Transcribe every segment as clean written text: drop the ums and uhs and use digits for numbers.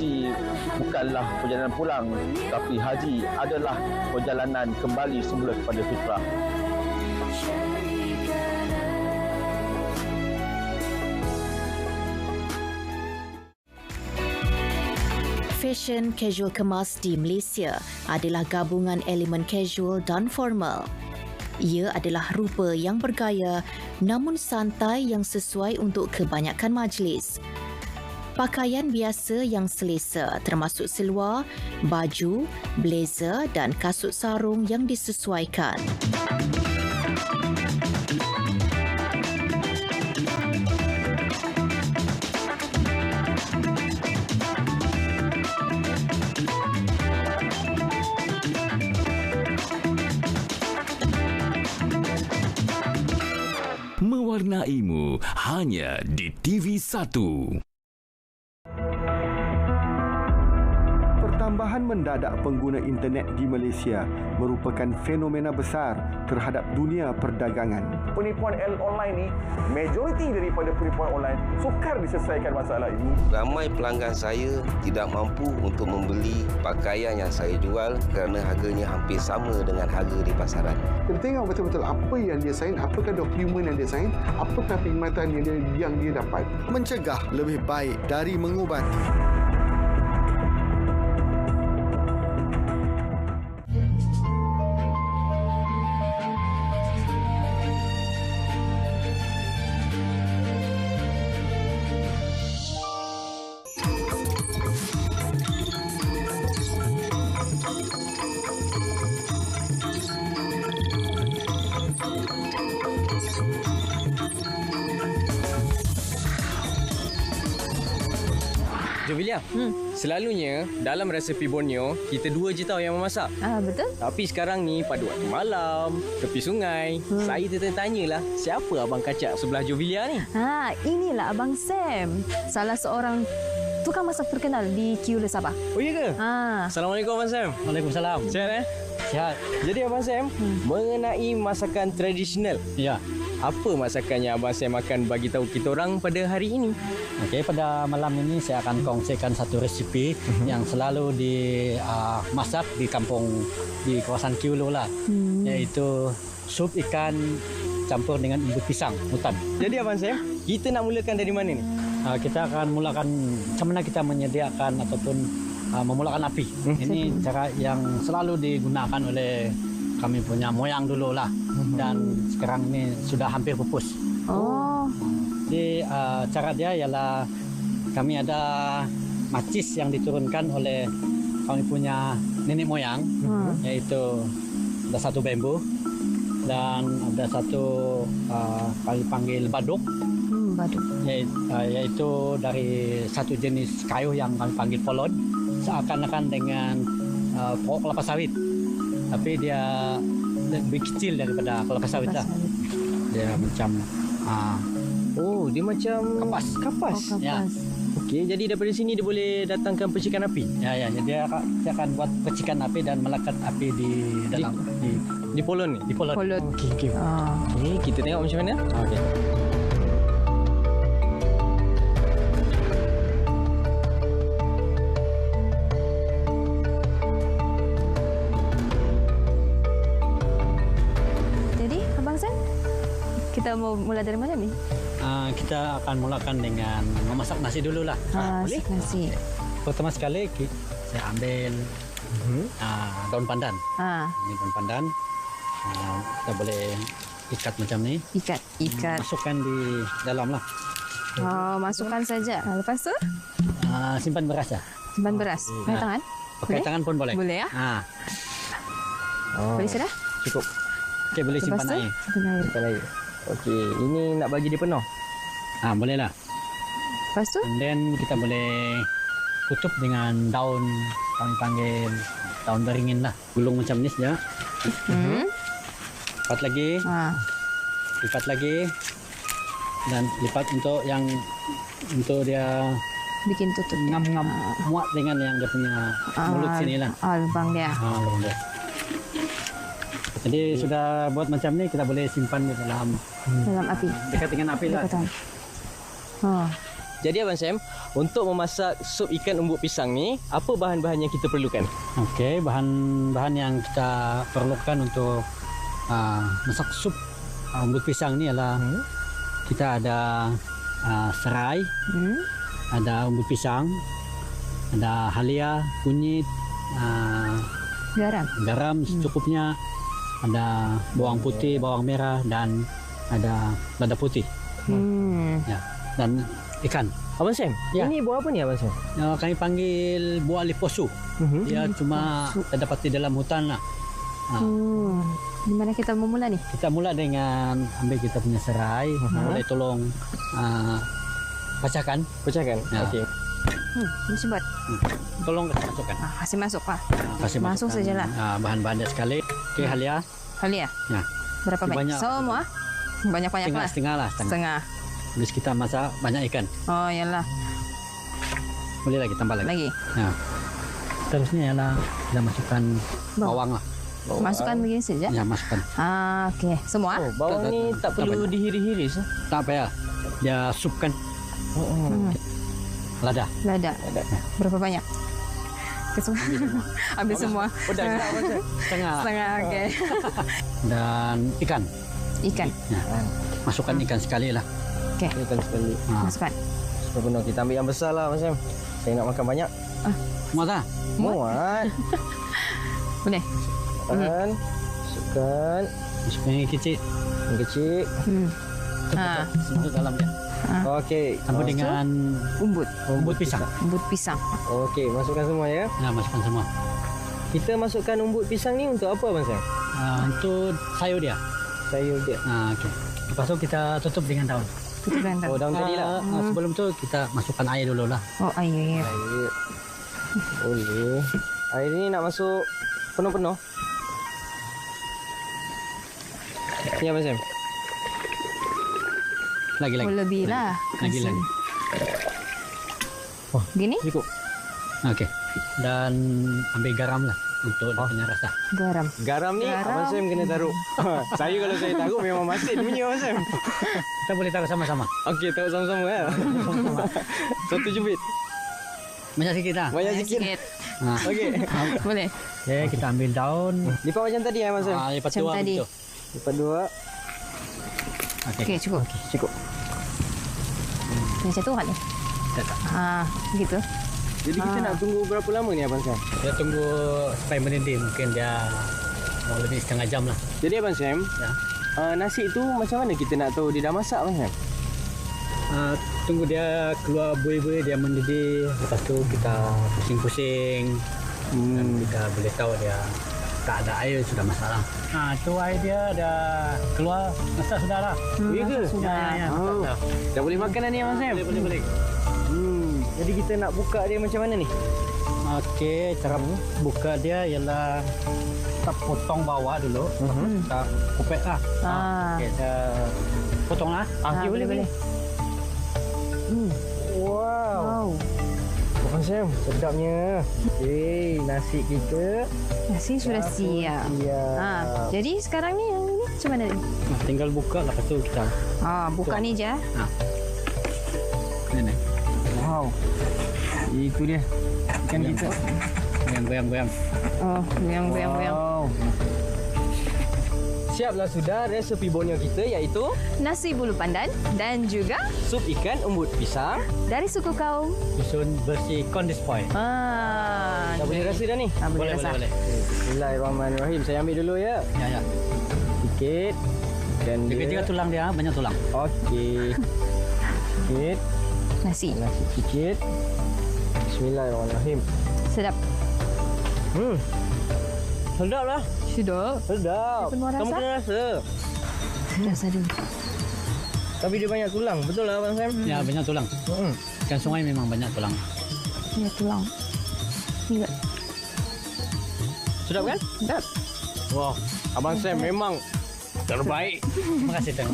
haji bukanlah perjalanan pulang, tapi haji adalah perjalanan kembali semula kepada fitrah. Fashion casual kemas di Malaysia adalah gabungan elemen casual dan formal. Ia adalah rupa yang bergaya namun santai yang sesuai untuk kebanyakan majlis. Pakaian biasa yang selesa termasuk seluar, baju, blazer dan kasut sarung yang disesuaikan. Mewarnaimu hanya di TV1. Pertambahan mendadak pengguna internet di Malaysia merupakan fenomena besar terhadap dunia perdagangan. Penipuan online ni, majoriti daripada penipuan online sukar diselesaikan masalah ini. Ramai pelanggan saya tidak mampu untuk membeli pakaian yang saya jual kerana harganya hampir sama dengan harga di pasaran. Kita tengok betul-betul apa yang dia sign, apakah dokumen yang dia sign, apakah perkhidmatan yang dia dapat. Mencegah lebih baik dari mengubati. Jovilia, selalunya dalam resepi Borneo, kita dua je tahu yang memasak. Betul. Tapi sekarang ni, pada waktu malam, tepi sungai, saya tertanya-tanyalah, siapa Abang Kacak sebelah Jovilia ni? Inilah Abang Sam. Salah seorang tukang masak terkenal di Kiula Sabah. Oh, iya ke? Assalamualaikum Abang Sam. Waalaikumsalam. Sihat Sihat. Jadi Abang Sam, mengenai masakan tradisional. Ya. Apa masakan yang Abang Sam akan bagi tahu kita orang pada hari ini? Okey, pada malam ini saya akan kongsikan satu resipi yang selalu dimasak di kampung di kawasan Kiulu lah, iaitu sup ikan campur dengan ibu pisang hutan. Jadi Abang Sam, kita nak mulakan dari mana ni? Kita akan mulakan macam mana kita menyediakan ataupun memulakan api. Ini cara yang selalu digunakan oleh kami punya moyang dulu lah, dan sekarang ini sudah hampir pupus. Jadi cara dia ialah kami ada macis yang diturunkan oleh kami punya nenek moyang, iaitu ada satu bambu dan ada satu kami panggil baduk. Baduk. Yaitu dari satu jenis kayu yang kami panggil polon, seakan-akan dengan pokok kelapa sawit. Tapi dia lebih kecil daripada kelapa sawit lah. Dia macam dia macam kapas. Ya. Okey, jadi daripada sini dia boleh datangkan percikan api. Ya, dia akan buat percikan api dan melekat api di dalam di polon ni. Di polon. Okey. Okey, kita tengok macam mana. Okey. Kita mau mulai dari mana ni? Kita akan mulakan dengan memasak nasi dulu lah. Boleh? Nasi. Pertama sekali saya ambil daun pandan. Ini daun pandan. Kita boleh ikat macam ni. Ikat. Masukkan di dalam lah. Masukkan saja. Lepas tu? Simpan beras lah. Simpan beras. Pakai tangan? Pakai tangan pun boleh. Boleh ya? Boleh sudah? Cukup. Okey, boleh simpan air. Simpan air. Okey, ini nak bagi dia penuh. Boleh lah. Lepas tu? And then kita boleh tutup dengan daun, kami panggil daun beringin lah. Gulung macam ni saja. Lipat lagi. Lipat lagi. Dan lipat untuk dia bikin tutup. Ngam-ngam muat dengan yang dia punya mulut sini lah. Lubang dia. Lubang dia. Jadi sudah buat macam ni, kita boleh simpan di dalam api. Dekat dengan api lah. Jadi Abang Sam, untuk memasak sup ikan umbut pisang ni, apa bahan-bahan yang kita perlukan? Okey, bahan-bahan yang kita perlukan untuk masak sup umbut pisang ni adalah kita ada serai, ada umbut pisang, ada halia, kunyit, garam secukupnya, ada bawang putih, bawang merah dan ada lada putih. Ya, dan ikan. Abang Sam, ini buah apa ni Abang Sam? Kami panggil buah liposu. Dia cuma terdapat di dalam hutan lah. Di mana kita memula ni? Kita mula dengan ambil kita punya serai, boleh tolong pecahkan. Ya. Okey. Ini cepat. Tolong masukkan. Kasih masuk Pak. Kasih masuk sajalah. Bahan-bahan dia sekali. Okey, halia. Halia. Ya. Berapa banyak? Semua? Banyak-banyak lah. Setengah lah. Setengah. Habis kita masak banyak ikan. Oh, iyalah. Boleh lagi tambah lagi. Ya. Terusnya ialah kita masukkan bawang lah. Masukkan begini saja? Ya, masukkan. Okey. Semua? Bawang ni tak perlu dihiris-hiris? Tak payah. Dia sup kan. Lada. Berapa banyak? Ambil semua. Setengah. Okey. Dan ikan. Ya. Masukkan ikan sekali lah. Okey. Ikan sekali. Masukkan. Benar, kita ambil yang besar lah Mas Sam. Saya nak makan banyak. Muat tak? Muat. Boleh. Masukkan. Masukkan yang kecil. Yang kecil. Masuk dalam dia. Okey. Campur dengan umbut pisang. Okey, masukkan semua ya. Ya, masukkan semua. Kita masukkan umbut pisang ni untuk apa Abang Sam? Untuk sayur dia. Okey. Lepas tu kita tutup dengan daun. Oh, daun tadi lah. Sebelum tu kita masukkan air dulu lah. Oh, air. Boleh. Air ni nak masuk penuh-penuh. Ni Abang Sam. Lagi. Oh, lebih lah. Lagi. Oh, gini? Cukup. Okey. Dan ambil garam lah untuk dia punya rasa. Garam ni Abang Sam kena taruh. Saya kalau saya taruh memang masin punya Abang Sam. Kita boleh taruh sama-sama. Okey, taruh sama-sama ya. Satu jubit. Banyak sikit lah. Banyak sikit. Okey. Boleh. Okey, kita ambil daun. Lipat macam tadi ya Abang Sam? Lipat dua begitu. Lipat dua. Okey, cukup. Macam tu kan ni? Begitu. Jadi kita nak tunggu berapa lama ni Abang Sam? Kita tunggu sampai mendidih. Mungkin dia mau lebih setengah jam lah. Jadi Abang Sam, nasi tu macam mana kita nak tahu dia dah masak Abang Sam? Tunggu dia keluar buih-buih, dia mendidih. Lepas tu kita pusing-pusing. Dan kita boleh tahu dia tak ada air, sudah masak lah. Tu air dia dah keluar, masak sudah lah. Ya ke? Ya. Dah boleh makan dah ni Abang Sam? Boleh. Jadi kita nak buka dia macam mana ni? Okey, cara buka dia ialah kita potong bawah dulu. Kita kupet lah. Okey, kita potong lah. Okey, boleh. Wow. Abang Sam, sedapnya. Okey, nasi kita. Nasi sudah siap. Jadi sekarang ni yang ini macam mana ni? Tinggal buka, lepas tu kita buka ni je. Ini. Wow. Itu dia. Ikan kita. Goyang-goyang. Goyang-goyang. Wow. Siaplah sudah resepi Borneo kita iaitu nasi bulu pandan dan juga sup ikan umbut pisang dari suku kaum Dusun Bersih Kondis Point. Dah boleh rasa dah ni? Boleh rasa. Bismillahirrahmanirrahim. Saya ambil dulu ya. Ya. Sikit. Dan Jaga tulang dia, banyak tulang. Okey. Sikit. Nasi sikit. Bismillahirrahmanirrahim. Sedap. Sedap lah. Sedap. Kamu kena rasa. Rasa dulu. Tapi dia banyak tulang. Betul lah Abang Sam? Ya, banyak tulang. Ikan sungai memang banyak tulang. Ya, tulang. Juga. Sedap kan? Sedap. Wah, Abang Sam memang terbaik. Terima kasih.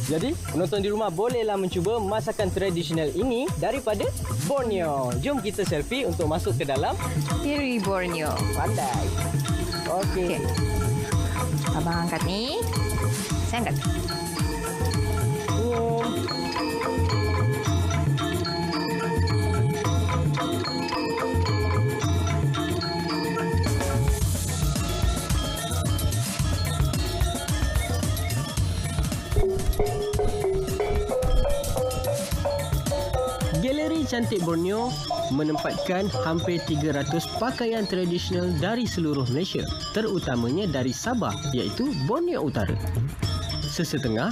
Jadi, penonton di rumah bolehlah mencuba masakan tradisional ini daripada Borneo. Jom kita selfie untuk masuk ke dalam Diri Borneo. Pandai. Okey. Abang angkat ni. Saya angkat. cantik Borneo menempatkan hampir 300 pakaian tradisional dari seluruh Malaysia, terutamanya dari Sabah iaitu Borneo Utara. Sesetengah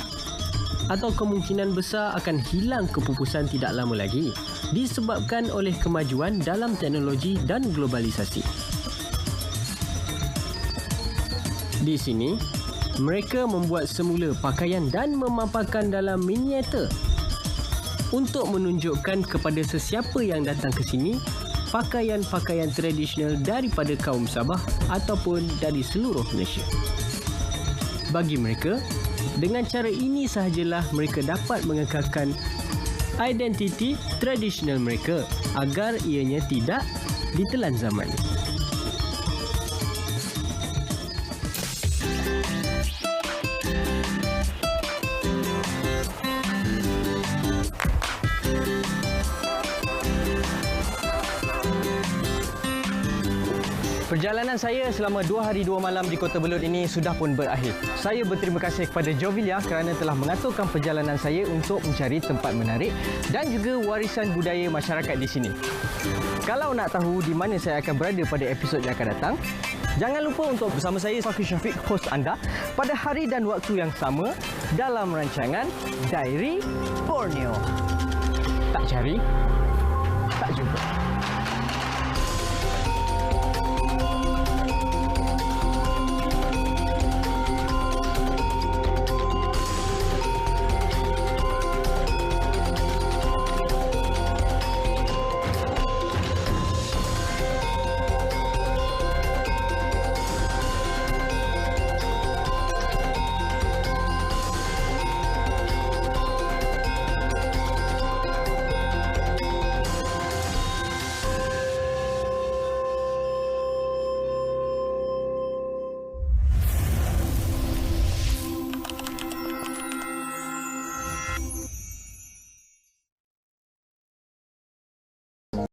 atau kemungkinan besar akan hilang kepupusan tidak lama lagi disebabkan oleh kemajuan dalam teknologi dan globalisasi. Di sini, mereka membuat semula pakaian dan memaparkan dalam miniatur untuk menunjukkan kepada sesiapa yang datang ke sini pakaian-pakaian tradisional daripada kaum Sabah ataupun dari seluruh Malaysia. Bagi mereka, dengan cara ini sahajalah mereka dapat mengekalkan identiti tradisional mereka agar ianya tidak ditelan zaman. Perjalanan saya selama 2 hari 2 malam di Kota Belud ini sudah pun berakhir. Saya berterima kasih kepada Jovilia kerana telah mengaturkan perjalanan saya untuk mencari tempat menarik dan juga warisan budaya masyarakat di sini. Kalau nak tahu di mana saya akan berada pada episod yang akan datang, jangan lupa untuk bersama saya Fakir Syafiq, hos anda, pada hari dan waktu yang sama dalam rancangan Diary Borneo. Tak cari, tak jumpa.